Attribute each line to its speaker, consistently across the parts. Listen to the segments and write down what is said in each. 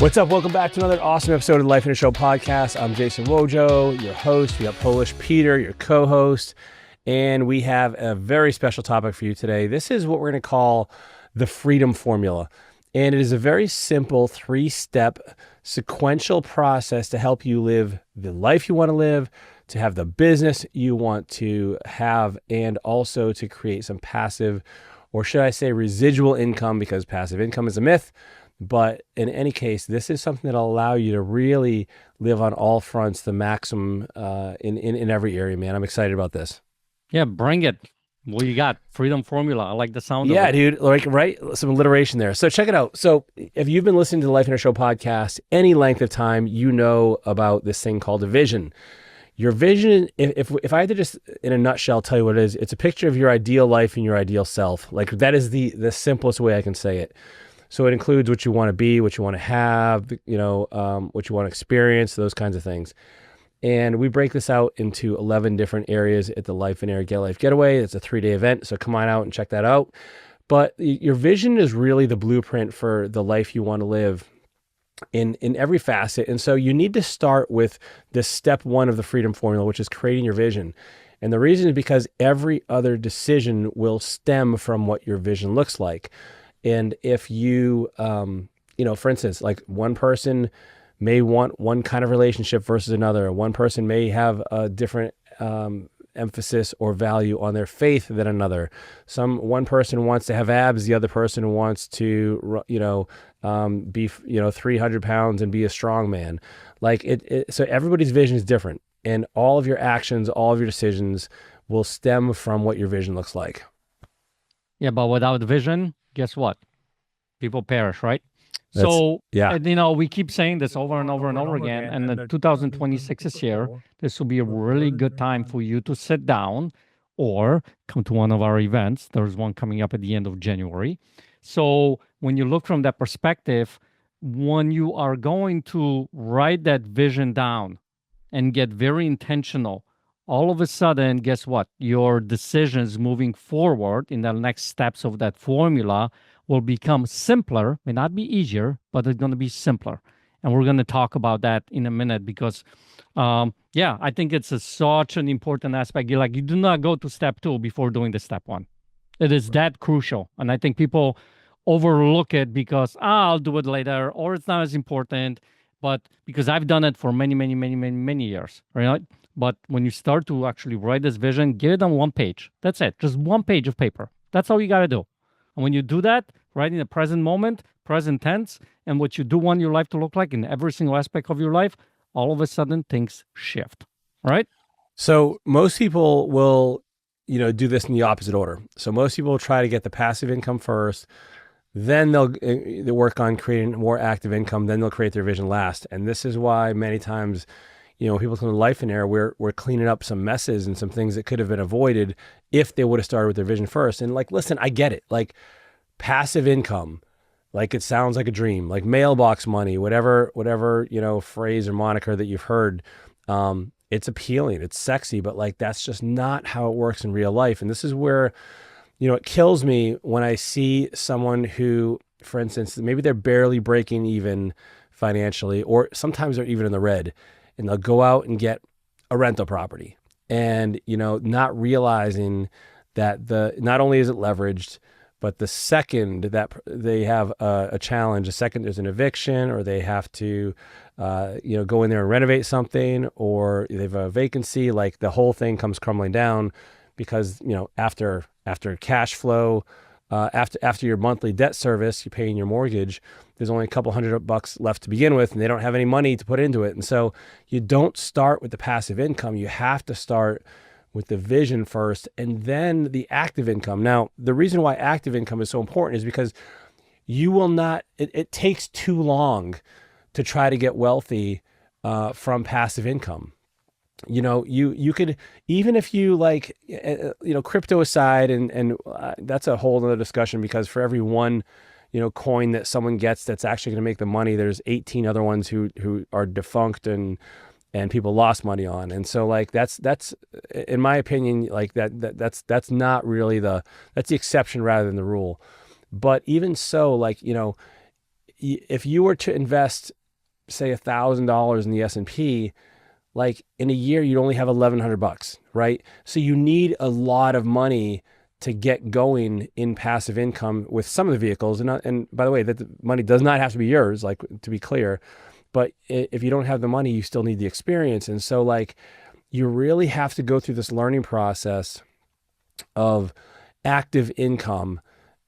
Speaker 1: What's up? Welcome back to another awesome episode of the Lifeonaire Show podcast. I'm Jason Wojo, your host. We got Polish Peter, your co-host, and we have a very special topic for you today. This is what we're going to call the freedom formula, and it is a very simple 3-step sequential process to help you live the life you want to live, to have the business you want to have, and also to create some passive, or should I say residual income, because passive income is a myth. But in any case, this is something that'll allow you to really live on all fronts, the maximum in every area, man. I'm excited about this.
Speaker 2: Yeah, bring it. What you got? Freedom formula. I like the sound of it.
Speaker 1: Yeah, dude. Like, right? Some alliteration there. So check it out. So if you've been listening to the Lifeonaire Show podcast any length of time, you know about this thing called a vision. Your vision, if I had to just in a nutshell tell you what it is, it's a picture of your ideal life and your ideal self. Like, that is the simplest way I can say it. So it includes what you want to be, what you want to have, what you want to experience, those kinds of things. And we break this out into 11 different areas at the Lifeonaire Get Life Getaway. It's a 3-day event, so come on out and check that out. But your vision is really the blueprint for the life you want to live in every facet. And so you need to start with this step 1 of the freedom formula, which is creating your vision. And the reason is because every other decision will stem from what your vision looks like. And if you, for instance, like one person may want one kind of relationship versus another. One person may have a different emphasis or value on their faith than another. One person wants to have abs. The other person wants to, be, 300 pounds and be a strong man. So everybody's vision is different. And all of your actions, all of your decisions will stem from what your vision looks like.
Speaker 2: Yeah, but without vision, guess what? People perish, right? We keep saying this over and over and over again. And the 2026 is here. This will be a really good time for you to sit down or come to one of our events. There's one coming up at the end of January. So when you look from that perspective, when you are going to write that vision down and get very intentional, all of a sudden, guess what? Your decisions moving forward in the next steps of that formula will become simpler. May not be easier, but it's going to be simpler. And we're going to talk about that in a minute because, I think it's such an important aspect. You do not go to step 2 before doing the step 1. It is that crucial. And I think people overlook it because, I'll do it later, or it's not as important. But because I've done it for many, many, many, many, many years, right? But when you start to actually write this vision, get it on 1 page. That's it. Just 1 page of paper. That's all you got to do. And when you do that, right in the present moment, present tense, and what you do want your life to look like in every single aspect of your life, all of a sudden things shift, right?
Speaker 1: So most people will, do this in the opposite order. So most people will try to get the passive income first, then they'll work on creating more active income, then they'll create their vision last. And this is why many times, people come to Lifeonaire, we're cleaning up some messes and some things that could have been avoided if they would have started with their vision first. And listen, I get it. Passive income, it sounds like a dream, like mailbox money, whatever, phrase or moniker that you've heard. It's appealing, it's sexy, but that's just not how it works in real life. And this is where, it kills me when I see someone who, for instance, maybe they're barely breaking even financially, or sometimes they're even in the red, and they'll go out and get a rental property and, not realizing that not only is it leveraged, but the second that they have a challenge, the second there's an eviction, or they have to, go in there and renovate something, or they have a vacancy, the whole thing comes crumbling down because, after cash flow, after your monthly debt service, you're paying your mortgage, there's only a couple $100 left to begin with, and they don't have any money to put into it. And so you don't start with the passive income. You have to start with the vision first, and then the active income. Now, the reason why active income is so important is because you will not, it takes too long to try to get wealthy from passive income. You could, even if you crypto aside, and that's a whole other discussion, because for every one, coin that someone gets that's actually going to make the money, there's 18 other ones who are defunct and people lost money on. And so that's in my opinion, that's not really that's the exception rather than the rule. But even so, if you were to invest, say, $1,000 in the S&P, like in a year, you'd only have $1,100, right? So you need a lot of money to get going in passive income with some of the vehicles. And by the way, that the money does not have to be yours, like, to be clear. But if you don't have the money, you still need the experience. And so, like, you really have to go through this learning process of active income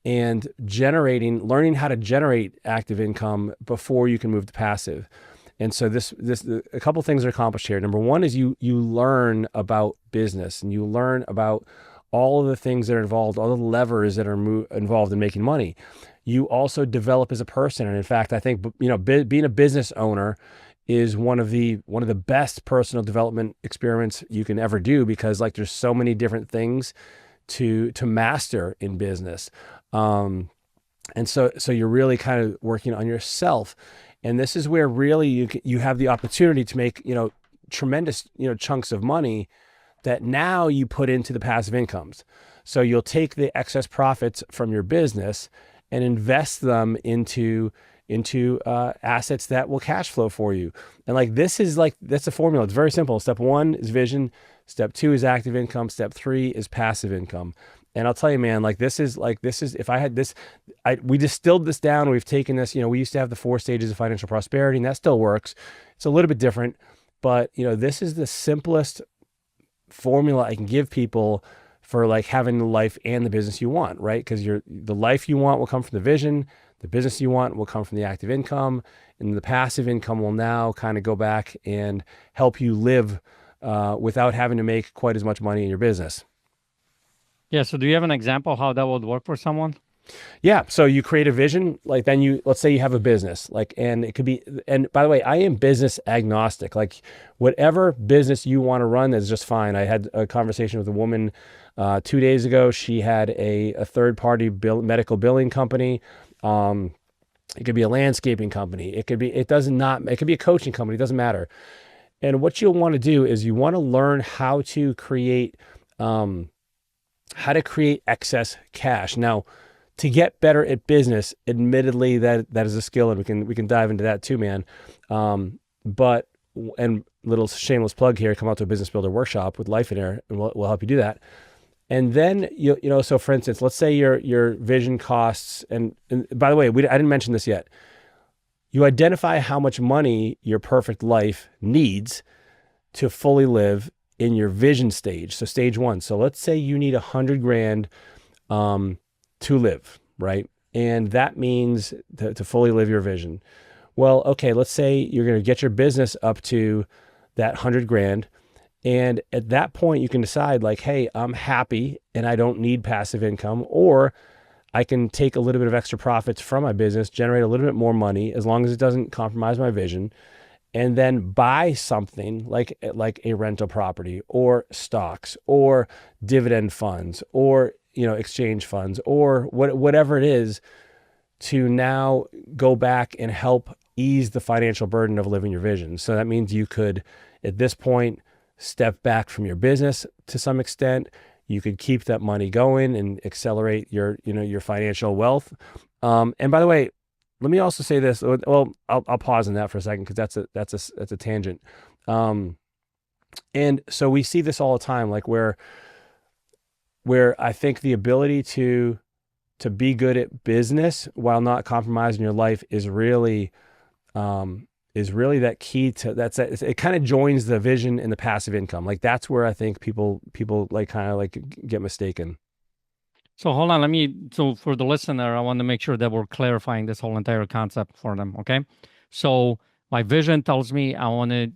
Speaker 1: and learning how to generate active income before you can move to passive. And so a couple things are accomplished here. Number one is you learn about business, and you learn about all of the things that are involved, all the levers that are involved in making money. You also develop as a person. And in fact, I think, being a business owner is one of the best personal development experiments you can ever do, because, like, there's so many different things to master in business. And so you're really kind of working on yourself. And this is where really you have the opportunity to make, tremendous, chunks of money that now you put into the passive incomes. So you'll take the excess profits from your business and invest them into assets that will cash flow for you. And that's a formula. It's very simple. Step 1 is vision. Step 2 is active income. Step 3 is passive income. And I'll tell you, man, if I had this, we distilled this down. We've taken this, we used to have the 4 stages of financial prosperity, and that still works. It's a little bit different, but this is the simplest formula I can give people for, like, having the life and the business you want, right? Because the life you want will come from the vision, the business you want will come from the active income, and the passive income will now kind of go back and help you live without having to make quite as much money in your business.
Speaker 2: Yeah. So do you have an example how that would work for someone?
Speaker 1: Yeah. So you create a vision, like, then let's say you have a business, like, and it could be, and by the way, I am business agnostic, like, whatever business you want to run is just fine. I had a conversation with a woman 2 days ago. She had a third-party medical billing company. It could be a landscaping company. It could be a coaching company. It doesn't matter. And what you'll want to do is you want to learn how to create excess cash. Now, to get better at business, admittedly, that is a skill, and we can dive into that too, man. But little shameless plug here: come out to a business builder workshop with Lifeonaire, and we'll help you do that. And then so for instance, let's say your vision costs, and by the way, I didn't mention this yet. You identify how much money your perfect life needs to fully live in your vision stage. So stage 1. So let's say you need $100,000 to live, right? And that means to fully live your vision. Well, okay, let's say you're going to get your business up to that $100,000. And at that point, you can decide, like, hey, I'm happy and I don't need passive income, or I can take a little bit of extra profits from my business, generate a little bit more money, as long as it doesn't compromise my vision, and then buy something like a rental property or stocks or dividend funds or exchange funds or whatever it is, to now go back and help ease the financial burden of living your vision. So that means you could, at this point, step back from your business to some extent. You could keep that money going and accelerate your financial wealth. And by the way, let me also say this. Well, I'll pause on that for a second, because that's a tangent. And so we see this all the time, like where I think the ability to be good at business while not compromising your life is really that key to it kind of joins the vision and the passive income. Like, that's where I think people like kind of like get mistaken.
Speaker 2: So hold on, so for the listener, I want to make sure that we're clarifying this whole entire concept for them. Okay. So my vision tells me I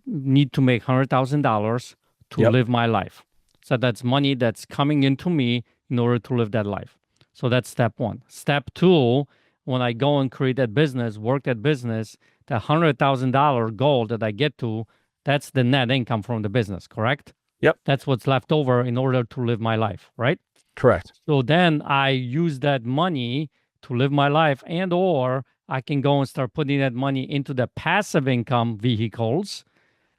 Speaker 2: need to make $100,000 to live my life. So that's money that's coming into me in order to live that life. So that's step 1. Step 2, when I go and create that business, work that business, the $100,000 goal that I get to, that's the net income from the business, correct?
Speaker 1: Yep.
Speaker 2: That's what's left over in order to live my life, right?
Speaker 1: Correct.
Speaker 2: So then I use that money to live my life, or I can go and start putting that money into the passive income vehicles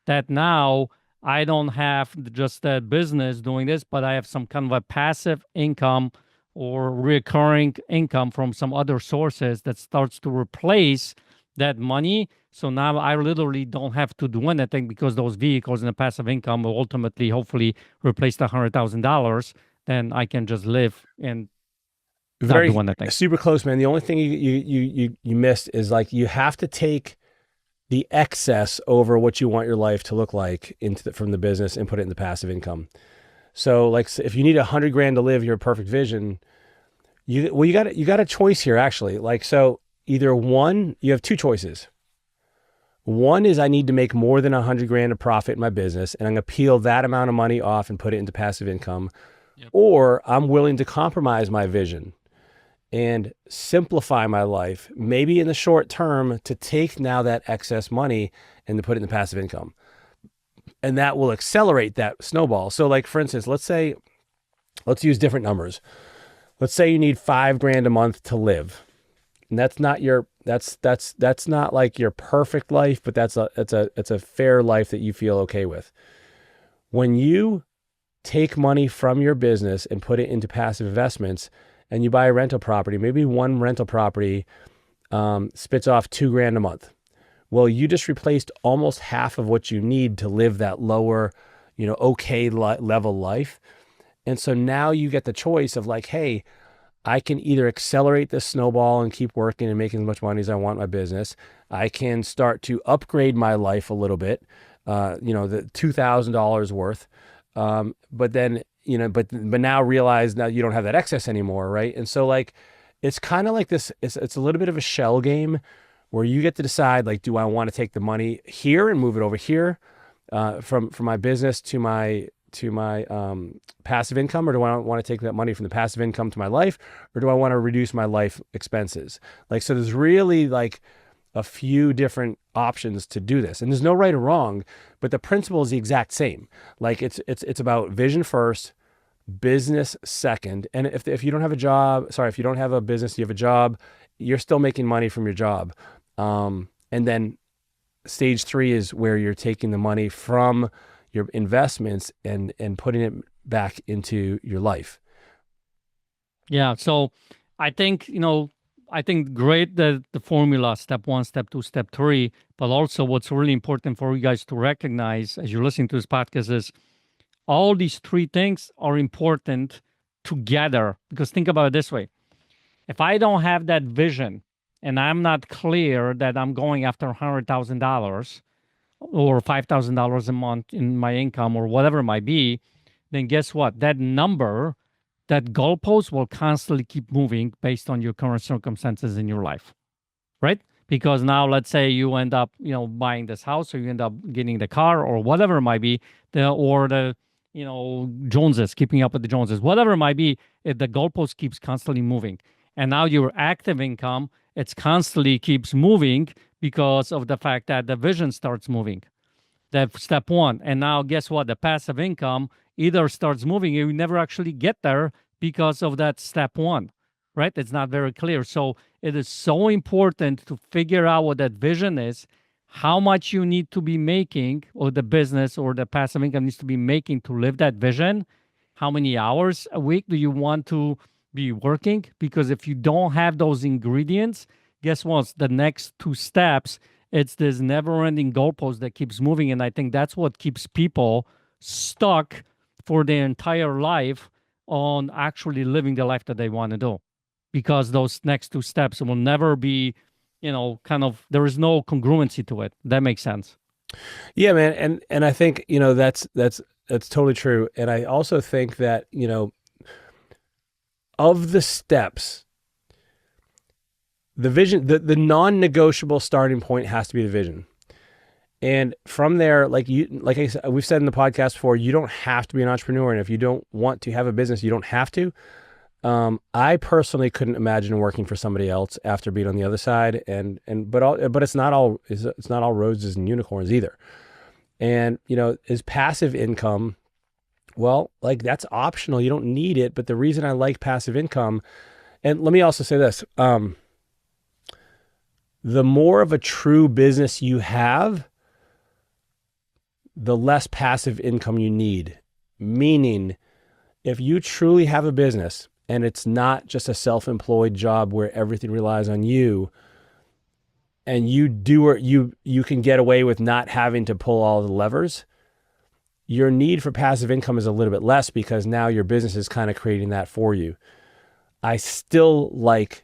Speaker 2: that now I don't have just that business doing this, but I have some kind of a passive income or recurring income from some other sources that starts to replace that money. So now I literally don't have to do anything because those vehicles and the passive income will ultimately, hopefully, replace the $100,000. Then I can just live and not do anything.
Speaker 1: Super close, man. The only thing you missed is like you have to take the excess over what you want your life to look like from the business and put it in the passive income. So like if you need $100,000 to live your perfect vision, you got a choice here actually. Like, so either one, you have two choices. One is I need to make more than $100,000 of profit in my business, and I'm gonna peel that amount of money off and put it into passive income. Yep. Or I'm willing to compromise my vision and simplify my life, maybe in the short term, to take now that excess money and to put it in the passive income. And that will accelerate that snowball. So like, for instance, let's use different numbers. Let's say you need $5,000 a month to live. And that's not like your perfect life, but it's a fair life that you feel okay with. When you take money from your business and put it into passive investments, and you buy a rental property, maybe one rental property spits off $2,000 a month. Well, you just replaced almost half of what you need to live that lower, okay level life. And so now you get the choice of like, hey, I can either accelerate this snowball and keep working and making as much money as I want in my business. I can start to upgrade my life a little bit, the $2,000 worth. But then, but now realize now you don't have that excess anymore, right? And so like, it's kind of like this, it's a little bit of a shell game where you get to decide, like, do I want to take the money here and move it over here from my business to my passive income, or do I want to take that money from the passive income to my life, or do I want to reduce my life expenses? Like, so there's really like a few different options to do this, and there's no right or wrong, but the principle is the exact same. Like it's about vision first, business second. And if you don't have a job, if you don't have a business, you have a job, you're still making money from your job. And then stage 3 is where you're taking the money from your investments and putting it back into your life.
Speaker 2: Yeah. So I think, great that the formula, step 1, step 2, step 3, but also what's really important for you guys to recognize as you're listening to this podcast is all these 3 things are important together. Because think about it this way. If I don't have that vision and I'm not clear that I'm going after $100,000 or $5,000 a month in my income or whatever it might be, then guess what? That number, that goalpost will constantly keep moving based on your current circumstances in your life, right? Because now let's say you end up, buying this house, or you end up getting the car or whatever it might be, Joneses, keeping up with the Joneses, whatever it might be, if the goalpost keeps constantly moving. And now your active income, it's constantly keeps moving because of the fact that the vision starts moving. That's step 1. And now guess what? The passive income either starts moving, and you never actually get there because of that step 1, right? It's not very clear. So it is so important to figure out what that vision is, how much you need to be making, or the business or the passive income needs to be making to live that vision. How many hours a week do you want to be working? Because if you don't have those ingredients, guess what? The next 2 steps, it's this never-ending goalpost that keeps moving. And I think that's what keeps people stuck for their entire life on actually living the life that they want to do. Because those next 2 steps will never be, there is no congruency to it. That makes sense.
Speaker 1: Yeah, man. And I think, that's totally true. And I also think that, of the steps, the vision, the non-negotiable starting point has to be the vision. And from there, like I said, we've said in the podcast before, you don't have to be an entrepreneur. And if you don't want to have a business, you don't have to. I personally couldn't imagine working for somebody else after being on the other side. But it's not all roses and unicorns either. And, is passive income, well, like that's optional. You don't need it. But the reason I like passive income, and let me also say this, the more of a true business you have, the less passive income you need. Meaning, if you truly have a business and it's not just a self-employed job where everything relies on you, and you can get away with not having to pull all the levers, your need for passive income is a little bit less because now your business is kind of creating that for you. I still like,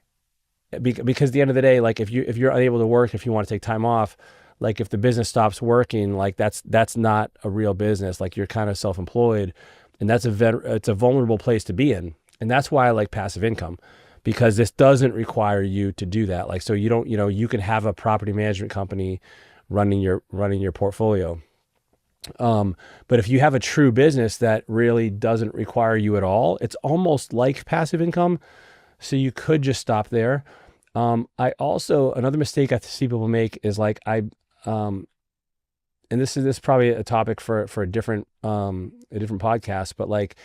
Speaker 1: because at the end of the day, like if you're unable to work, if you want to take time off, like if the business stops working, like that's not a real business. Like you're kind of self-employed, and it's a vulnerable place to be in. And that's why I like passive income, because this doesn't require you to do that. Like, so you don't, you can have a property management company running your portfolio. But if you have a true business that really doesn't require you at all, it's almost like passive income. So you could just stop there. I also, another mistake I see people make is like, and this is probably a topic for a different podcast, but like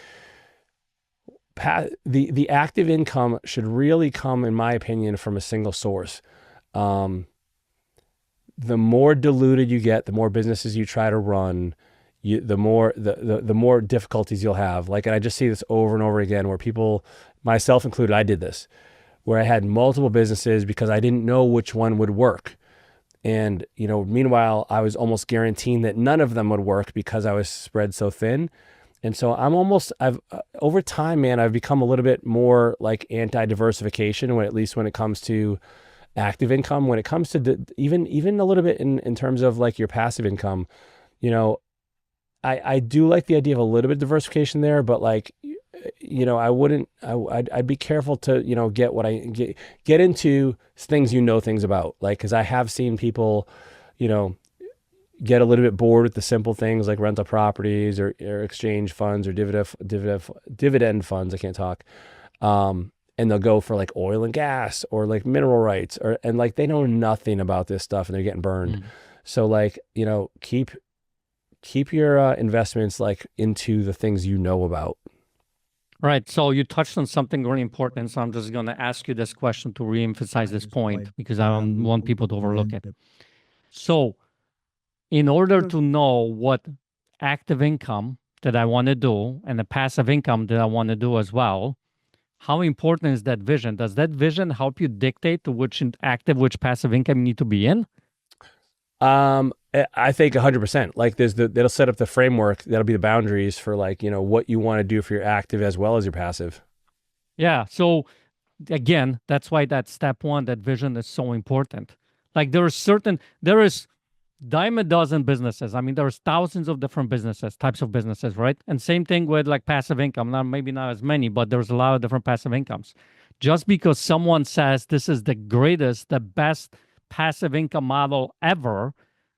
Speaker 1: the active income should really come, in my opinion, from a single source. The more diluted you get, the more businesses you try to run, the more difficulties you'll have. Like, and I just see this over and over again where people, myself included, I did this, where I had multiple businesses because I didn't know which one would work. And, meanwhile, I was almost guaranteeing that none of them would work because I was spread so thin. And so over time, man, I've become a little bit more like anti-diversification, at least when it comes to active income. When it comes to even a little bit in terms of like your passive income, I do like the idea of a little bit of diversification there, but like, I'd be careful to, get into things things about, like, because I have seen people, get a little bit bored with the simple things like rental properties or exchange funds or dividend funds. I can't talk. And they'll go for like oil and gas or like mineral rights, and like they know nothing about this stuff and they're getting burned. So like, keep your investments like into the things you know about.
Speaker 2: Right. So you touched on something really important. So I'm just going to ask you this question to reemphasize this point because I don't want people to overlook it. So in order to know what active income that I want to do and the passive income that I want to do as well, how important is that vision? Does that vision help you dictate to which active, which passive income you need to be in?
Speaker 1: I think 100%. Like that'll set up the framework. That'll be the boundaries for like, what you want to do for your active as well as your passive.
Speaker 2: Yeah. So again, that's why that step one, that vision is so important. Like there is dime a dozen businesses. I mean, there's thousands of different types of businesses, right? And same thing with like passive income. Now, maybe not as many, but there's a lot of different passive incomes. Just because someone says this is the greatest, the best passive income model ever,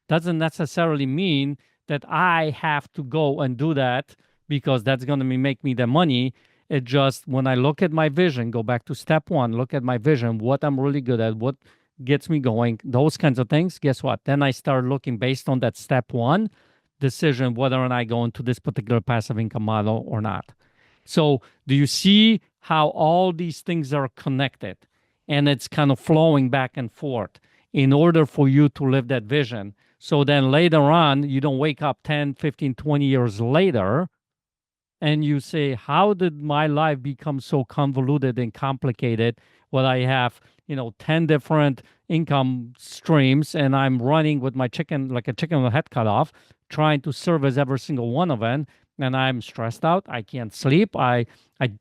Speaker 2: doesn't necessarily mean that I have to go and do that because that's going to make me the money. It just, when I look at my vision, go back to step one, look at my vision, what I'm really good at, what gets me going, those kinds of things, guess what? Then I start looking based on that step one decision, whether or not I go into this particular passive income model or not. So do you see how all these things are connected and it's kind of flowing back and forth in order for you to live that vision? So then later on, you don't wake up 10, 15, 20 years later and you say, how did my life become so convoluted and complicated? Well, I have 10 different income streams and I'm running with my chicken, like a chicken with a head cut off, trying to service every single one of them. And I'm stressed out. I can't sleep. I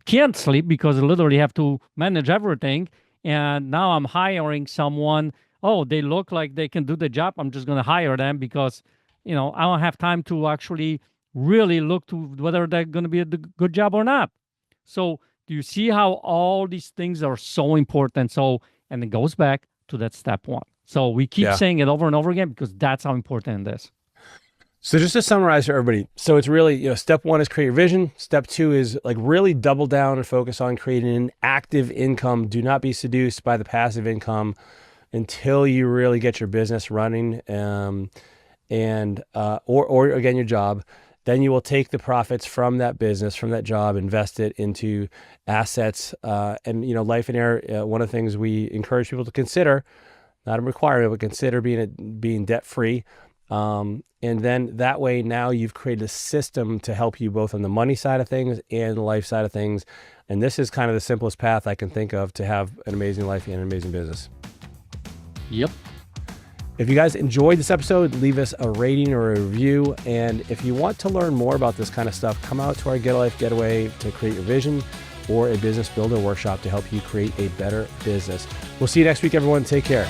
Speaker 2: can't sleep because I literally have to manage everything. And now I'm hiring someone. Oh, they look like they can do the job. I'm just going to hire them because, I don't have time to actually really look to whether they're going to be a good job or not. So do you see how all these things are so important? So, and it goes back to that step one. So we keep saying it over and over again because that's how important it is.
Speaker 1: So just to summarize for everybody, so it's really, step one is create your vision. Step two is like really double down and focus on creating an active income. Do not be seduced by the passive income until you really get your business running, or again, your job. Then you will take the profits from that business, from that job, invest it into assets. And Lifeonaire, one of the things we encourage people to consider, not a requirement, but consider being debt-free. And then that way, now you've created a system to help you both on the money side of things and the life side of things. And this is kind of the simplest path I can think of to have an amazing life and an amazing business.
Speaker 2: Yep.
Speaker 1: If you guys enjoyed this episode, leave us a rating or a review. And if you want to learn more about this kind of stuff, come out to our Get a Life Getaway to create your vision, or a business builder workshop to help you create a better business. We'll see you next week, everyone. Take care.